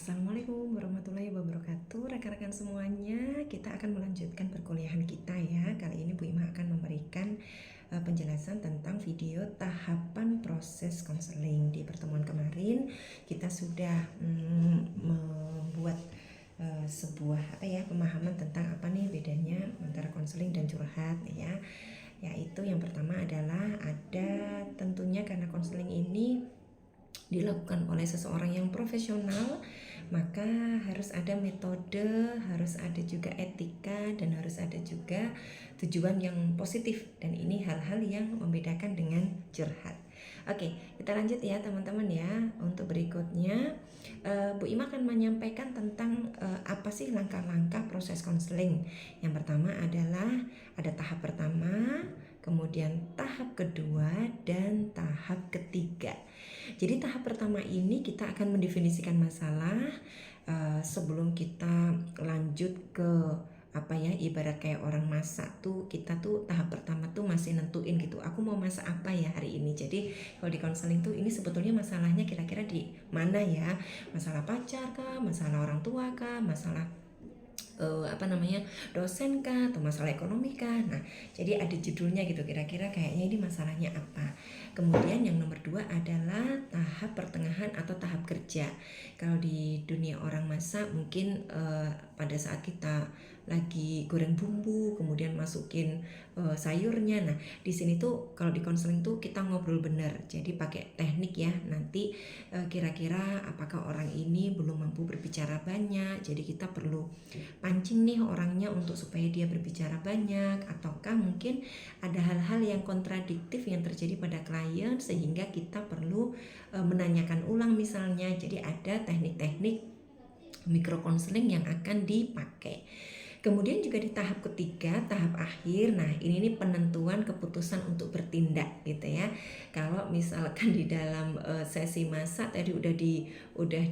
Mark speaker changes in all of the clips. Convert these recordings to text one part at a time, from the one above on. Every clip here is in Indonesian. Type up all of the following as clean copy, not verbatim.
Speaker 1: Assalamualaikum warahmatullahi wabarakatuh. Rekan-rekan semuanya, kita akan melanjutkan perkuliahan kita ya. Kali ini Bu Ima akan memberikan penjelasan tentang video tahapan proses konseling. Di pertemuan kemarin kita sudah membuat sebuah pemahaman tentang apa nih bedanya antara konseling dan curhat ya. Yaitu yang pertama adalah ada tentunya karena konseling ini dilakukan oleh seseorang yang profesional, maka harus ada metode, harus ada juga etika, dan harus ada juga tujuan yang positif. Dan ini hal-hal yang membedakan dengan curhat. Oke, kita lanjut ya teman-teman ya. Untuk berikutnya Bu Ima akan menyampaikan tentang apa sih langkah-langkah proses konseling. Yang pertama adalah ada tahap pertama, kemudian tahap kedua, dan tahap ketiga. Jadi tahap pertama ini kita akan mendefinisikan masalah sebelum kita lanjut ke ibarat kayak orang masak tuh, kita tuh tahap pertama tuh masih nentuin gitu, aku mau masak apa ya hari ini. Jadi kalau di konseling tuh ini sebetulnya masalahnya kira-kira di mana ya, masalah pacar kah, masalah orang tua kah, masalah dosen kah, atau masalah ekonomi kah. Nah, jadi ada judulnya gitu, kira-kira kayaknya ini masalahnya apa. Kemudian yang nomor 2 adalah tahap pertengahan atau tahap kerja. Kalau di dunia orang masak mungkin pada saat kita lagi goreng bumbu, kemudian masukin sayurnya. Nah, di sini tuh kalau di konseling tuh kita ngobrol bener. Jadi pakai teknik ya. Nanti kira-kira apakah orang ini belum mampu berbicara banyak. Jadi kita perlu pancing nih orangnya untuk supaya dia berbicara banyak, ataukah mungkin ada hal-hal yang kontradiktif yang terjadi pada klien sehingga kita perlu menanyakan ulang misalnya. Jadi ada teknik-teknik micro counseling yang akan dipakai. Kemudian juga di tahap ketiga, tahap akhir. Nah, ini nih penentuan keputusan untuk bertindak gitu ya. Kalau misalkan di dalam sesi masak tadi udah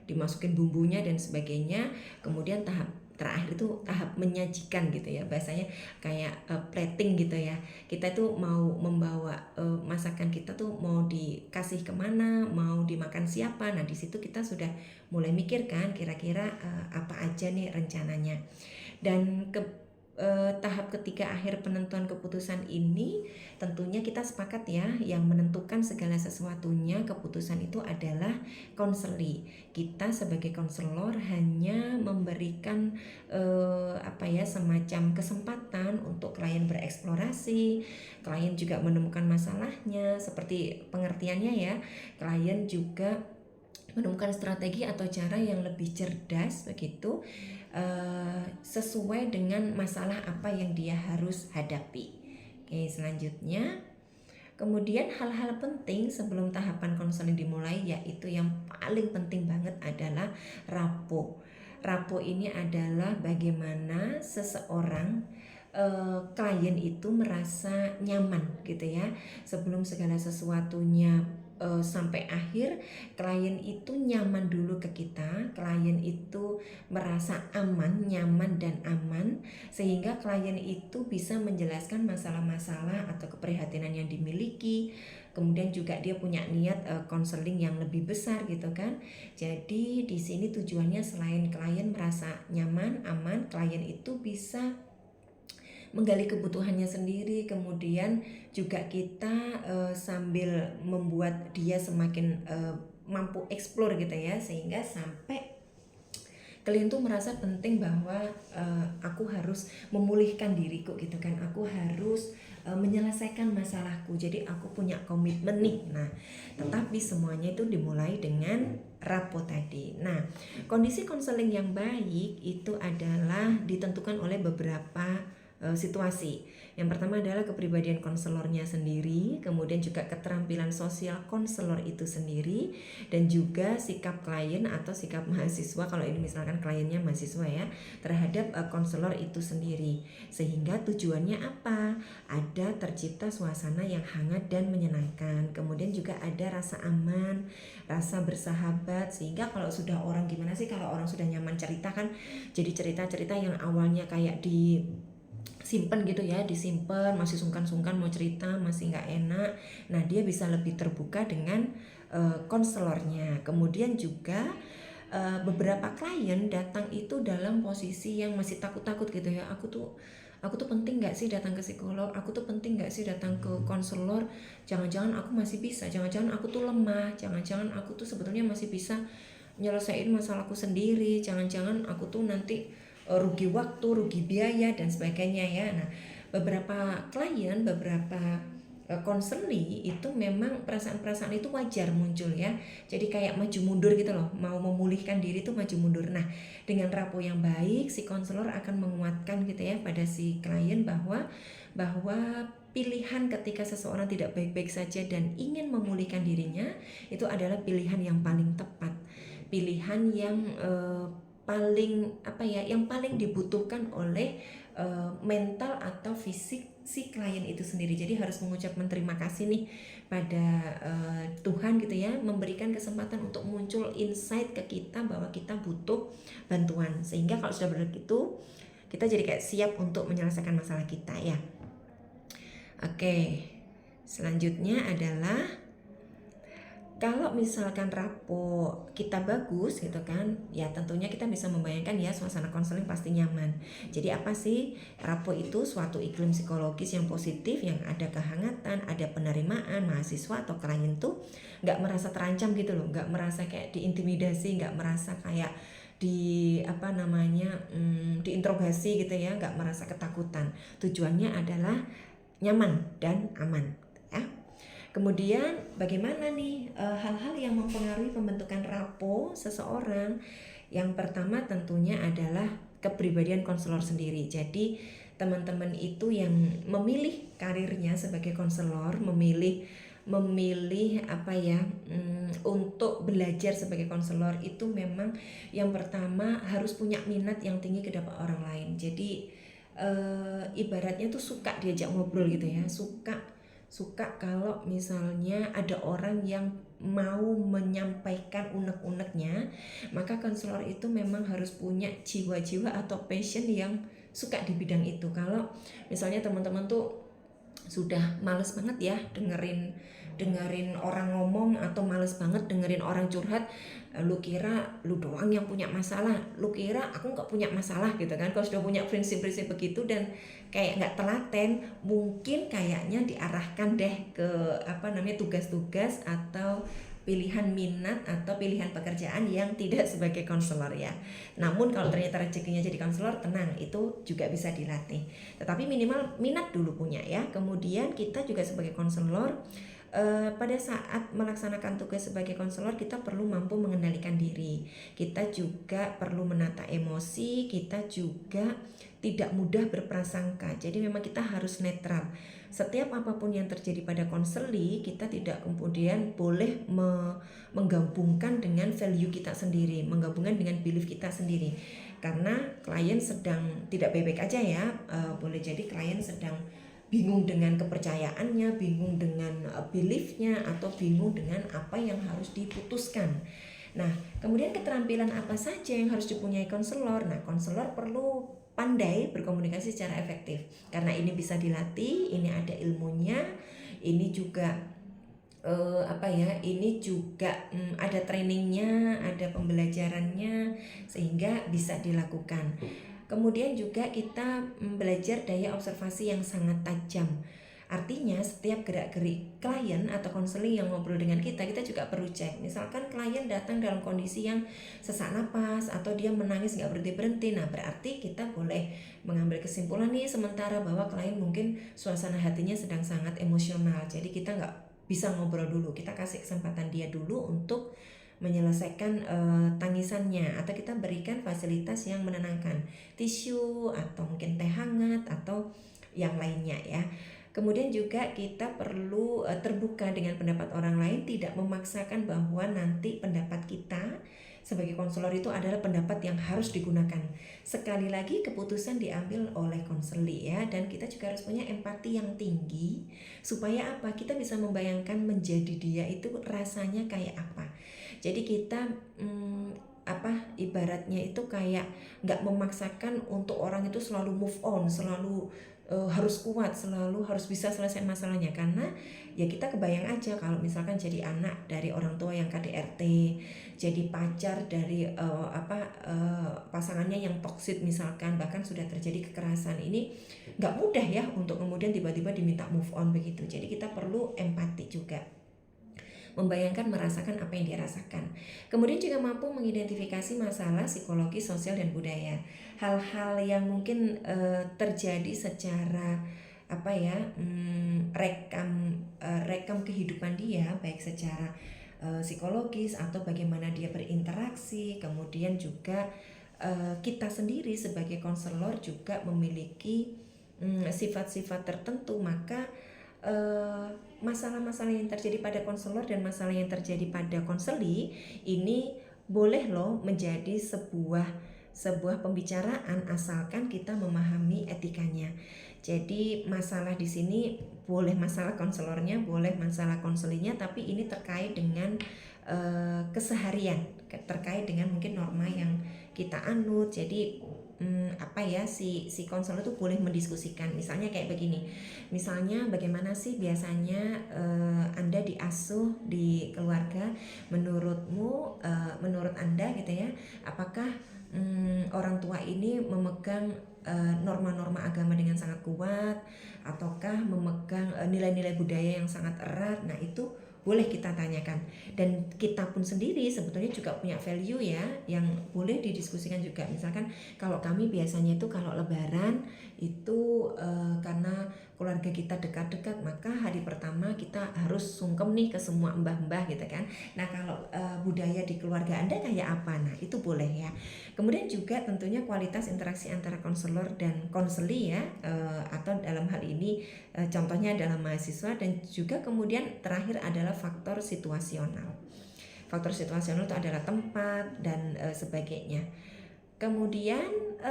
Speaker 1: dimasukin bumbunya dan sebagainya. Kemudian tahap terakhir itu tahap menyajikan gitu ya, bahasanya kayak plating gitu ya. Kita tuh mau membawa masakan kita tuh mau dikasih kemana, mau dimakan siapa. Nah, di situ kita sudah mulai mikir kan kira-kira apa aja nih rencananya. Dan tahap ketiga akhir penentuan keputusan ini tentunya kita sepakat ya, yang menentukan segala sesuatunya keputusan itu adalah konseli. Kita sebagai konselor hanya memberikan semacam kesempatan untuk klien bereksplorasi, klien juga menemukan masalahnya, seperti pengertiannya ya, klien juga menemukan strategi atau cara yang lebih cerdas begitu sesuai dengan masalah apa yang dia harus hadapi. Oke, selanjutnya kemudian hal-hal penting sebelum tahapan konseling dimulai, yaitu yang paling penting banget adalah rapo. Rapo ini adalah bagaimana seseorang klien itu merasa nyaman gitu ya. Sebelum segala sesuatunya sampai akhir, klien itu nyaman dulu ke kita, klien itu merasa aman, nyaman dan aman, sehingga klien itu bisa menjelaskan masalah-masalah atau keprihatinan yang dimiliki. Kemudian juga dia punya niat konseling yang lebih besar gitu kan. Jadi di sini tujuannya selain klien merasa nyaman, aman, klien itu bisa menggali kebutuhannya sendiri, kemudian juga kita sambil membuat dia semakin mampu explore gitu ya, sehingga sampai klien tuh merasa penting bahwa aku harus memulihkan diriku gitu kan, aku harus menyelesaikan masalahku, jadi aku punya komitmen nih. Nah, tetapi semuanya itu dimulai dengan rapo tadi. Nah, kondisi konseling yang baik itu adalah ditentukan oleh beberapa situasi. Yang pertama adalah kepribadian konselornya sendiri, kemudian juga keterampilan sosial konselor itu sendiri, dan juga sikap klien atau sikap mahasiswa, kalau ini misalkan kliennya mahasiswa ya, terhadap konselor itu sendiri. Sehingga tujuannya apa? Ada tercipta suasana yang hangat dan menyenangkan. Kemudian juga ada rasa aman, rasa bersahabat, sehingga kalau sudah orang gimana sih, kalau orang sudah nyaman cerita kan, jadi cerita-cerita yang awalnya kayak disimpan gitu ya, disimpan, masih sungkan-sungkan mau cerita, masih nggak enak. Nah, dia bisa lebih terbuka dengan konselornya. Kemudian juga beberapa klien datang itu dalam posisi yang masih takut-takut gitu ya. Aku tuh penting nggak sih datang ke psikolog? Aku tuh penting nggak sih datang ke konselor? Jangan-jangan aku masih bisa? Jangan-jangan aku tuh lemah? Jangan-jangan aku tuh sebetulnya masih bisa nyelesain masalahku sendiri? Jangan-jangan aku tuh nanti rugi waktu, rugi biaya dan sebagainya ya. Nah, beberapa klien, beberapa konseli itu memang perasaan-perasaan itu wajar muncul ya. Jadi kayak maju mundur gitu loh, mau memulihkan diri itu maju mundur. Nah, dengan rapo yang baik, si konselor akan menguatkan gitu ya pada si klien bahwa pilihan ketika seseorang tidak baik-baik saja dan ingin memulihkan dirinya itu adalah pilihan yang paling tepat, pilihan yang paling dibutuhkan oleh mental atau fisik si klien itu sendiri. Jadi harus mengucapkan terima kasih nih pada Tuhan gitu ya, memberikan kesempatan untuk muncul insight ke kita bahwa kita butuh bantuan, sehingga kalau sudah begitu kita jadi kayak siap untuk menyelesaikan masalah kita ya. Oke, selanjutnya adalah kalau misalkan rapo kita bagus gitu kan, ya tentunya kita bisa membayangkan ya suasana konseling pasti nyaman. Jadi apa sih rapo itu? Suatu iklim psikologis yang positif, yang ada kehangatan, ada penerimaan. Mahasiswa atau klien tuh nggak merasa terancam gitu loh, nggak merasa kayak diintimidasi, nggak merasa kayak diinterogasi gitu ya, nggak merasa ketakutan. Tujuannya adalah nyaman dan aman ya. Kemudian bagaimana nih hal-hal yang mempengaruhi pembentukan rapo seseorang? Yang pertama tentunya adalah kepribadian konselor sendiri. Jadi teman-teman itu yang memilih karirnya sebagai konselor, memilih untuk belajar sebagai konselor itu memang yang pertama harus punya minat yang tinggi ke depan orang lain. Jadi ibaratnya tuh suka diajak ngobrol gitu ya, suka kalau misalnya ada orang yang mau menyampaikan unek-uneknya, maka konselor itu memang harus punya jiwa-jiwa atau passion yang suka di bidang itu. Kalau misalnya teman-teman tuh sudah males banget ya dengerin orang ngomong, atau males banget dengerin orang curhat, lu kira lu doang yang punya masalah, lu kira aku nggak punya masalah gitu kan. Kalau sudah punya prinsip-prinsip begitu dan kayak nggak telaten, mungkin kayaknya diarahkan deh ke tugas-tugas atau pilihan minat atau pilihan pekerjaan yang tidak sebagai konselor ya. Namun kalau ternyata rezekinya jadi konselor, tenang, itu juga bisa dilatih. Tetapi minimal minat dulu punya ya. Kemudian kita juga sebagai konselor pada saat melaksanakan tugas sebagai konselor, kita perlu mampu mengendalikan diri. Kita juga perlu menata emosi, kita juga tidak mudah berprasangka. Jadi memang kita harus netral. Setiap apapun yang terjadi pada konseli, kita tidak kemudian boleh menggabungkan dengan value kita sendiri, menggabungkan dengan belief kita sendiri. Karena klien sedang tidak baik-baik aja ya, boleh jadi klien sedang bingung dengan kepercayaannya, bingung dengan beliefnya, atau bingung dengan apa yang harus diputuskan. Nah, kemudian keterampilan apa saja yang harus dipunyai konselor? Nah, konselor perlu pandai berkomunikasi secara efektif. Karena ini bisa dilatih, ini ada ilmunya, ini juga ada trainingnya, ada pembelajarannya, sehingga bisa dilakukan. Kemudian juga kita belajar daya observasi yang sangat tajam. Artinya setiap gerak-gerik klien atau konseling yang ngobrol dengan kita juga perlu cek. Misalkan klien datang dalam kondisi yang sesak napas atau dia menangis gak berhenti-berhenti, nah berarti kita boleh mengambil kesimpulan nih sementara bahwa klien mungkin suasana hatinya sedang sangat emosional. Jadi kita gak bisa ngobrol dulu, kita kasih kesempatan dia dulu untuk menyelesaikan tangisannya, atau kita berikan fasilitas yang menenangkan, tisu atau mungkin teh hangat atau yang lainnya ya. Kemudian juga kita perlu terbuka dengan pendapat orang lain, tidak memaksakan bahwa nanti pendapat kita sebagai konselor itu adalah pendapat yang harus digunakan. Sekali lagi keputusan diambil oleh konseli ya, dan kita juga harus punya empati yang tinggi supaya apa? Kita bisa membayangkan menjadi dia itu rasanya kayak apa. Jadi kita ibaratnya itu kayak nggak memaksakan untuk orang itu selalu move on, selalu harus kuat, selalu harus bisa selesai masalahnya, karena ya kita kebayang aja kalau misalkan jadi anak dari orang tua yang KDRT, jadi pacar dari pasangannya yang toksik misalkan, bahkan sudah terjadi kekerasan, ini nggak mudah ya untuk kemudian tiba-tiba diminta move on begitu. Jadi kita perlu empati juga, membayangkan, merasakan apa yang dia rasakan. Kemudian juga mampu mengidentifikasi masalah psikologi, sosial, dan budaya. Hal-hal yang mungkin terjadi secara rekam kehidupan dia, baik secara psikologis atau bagaimana dia berinteraksi. Kemudian juga kita sendiri sebagai konselor juga memiliki sifat-sifat tertentu, maka masalah-masalah yang terjadi pada konselor dan masalah yang terjadi pada konseli ini boleh loh menjadi sebuah pembicaraan, asalkan kita memahami etikanya. Jadi masalah di sini boleh masalah konselornya, boleh masalah konselinya, tapi ini terkait dengan keseharian, terkait dengan mungkin norma yang kita anut. Jadi si konselor itu boleh mendiskusikan, misalnya kayak begini, misalnya bagaimana sih biasanya Anda diasuh di keluarga, menurutmu, menurut Anda gitu ya, apakah orang tua ini memegang norma-norma agama dengan sangat kuat, ataukah memegang nilai-nilai budaya yang sangat erat. Nah itu boleh kita tanyakan, dan kita pun sendiri sebetulnya juga punya value ya yang boleh didiskusikan juga. Misalkan kalau kami biasanya itu kalau lebaran itu karena keluarga kita dekat-dekat, maka hari pertama kita harus sungkem nih ke semua mbah-mbah gitu kan. Nah kalau budaya di keluarga Anda kayak apa? Nah itu boleh ya. Kemudian juga tentunya kualitas interaksi antara konselor dan konseli ya, atau dalam hal ini contohnya adalah mahasiswa, dan juga kemudian terakhir adalah faktor situasional. Faktor situasional itu adalah tempat dan sebagainya. Kemudian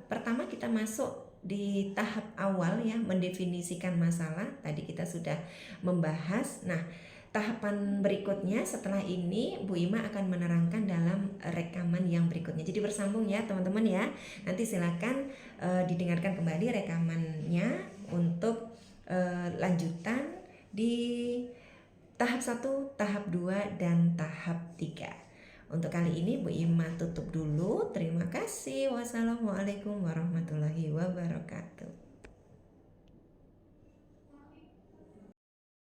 Speaker 1: pertama kita masuk di tahap awal ya, mendefinisikan masalah. Tadi kita sudah membahas. Nah, tahapan berikutnya setelah ini Bu Ima akan menerangkan dalam rekaman yang berikutnya. Jadi bersambung ya teman-teman ya. Nanti silakan didengarkan kembali rekamannya untuk lanjutan di tahap 1, tahap 2, dan tahap 3. Untuk kali ini Bu Ima tutup dulu. Terima kasih. Wassalamualaikum warahmatullahi wabarakatuh.